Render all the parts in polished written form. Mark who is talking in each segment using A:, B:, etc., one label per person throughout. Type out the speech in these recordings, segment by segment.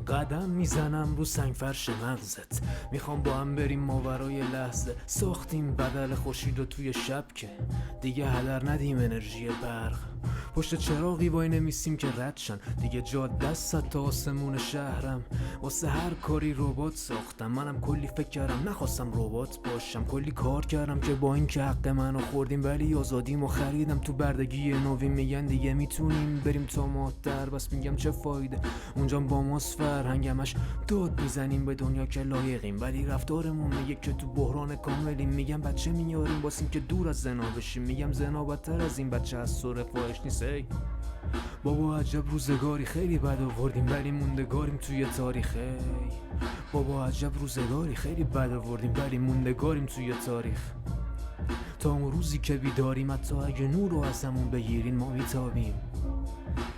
A: قدم میزنم رو سنگ فرش مغزت، میخوام با هم بریم ماورای لحظه. ساختیم بدل خورشید رو توی شب که دیگه هدر ندیم انرژی برق. پشت چراغی وای نمیسیم که رد شن، دیگه جاده است تا آسمون شهرم. واسه هر کاری ربات ساختم، منم کلی فکر کردم نخواستم ربات باشم. کلی کار کردم که با این که حق منو خوردیم، ولی آزادیمو خریدم تو بردگی نوین. میگن دیگه میتونیم بریم تا مادر، بس میگم چه فایده اونجا با ماست فرهنگمش. داد میزنیم به دنیا که لایقیم، ولی رفتارمون میگه که تو بحران کاملیم. میگم بچه میاریم واسیم که دور از زنا بشیم، میگم زنا بدتر از این بچه از سر فاحش نیست. بابا عجب روزگاری خیلی بد آوردیم، ولی موندگاریم توی تاریخ. بابا عجب روزگاری خیلی بد آوردیم، ولی موندگاریم توی تاریخ. تا اون روزی که بیداریم، حتی اگه نور رو ازمون بگیرین ما میتابیم.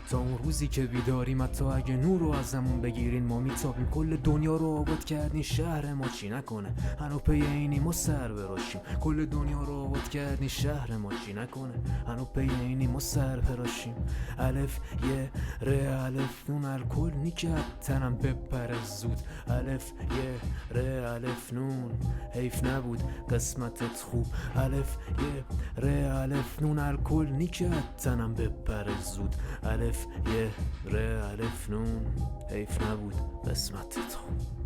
A: تا اون روزی که بیداریم، حتی اگه نور رو ازمون بگیرین ما میتابیم. کل دنیا رو آباد کردین، شهر ما چی نکنه هنو پی اینی ما سر براشیم. کل دنیا رو آباد کردین، شهر ما چی نکنه هنو پی اینی ما سر براشیم. الف یه ره الف نون الکل نیکت تنم بپره زود. الف یه ره الف نون حیف نبود قسمتت خوب. الف یه ره الف نون الکل نیکت تنم بپره زود. الف یه ره الف نون حیف نبود قسمتت خوب.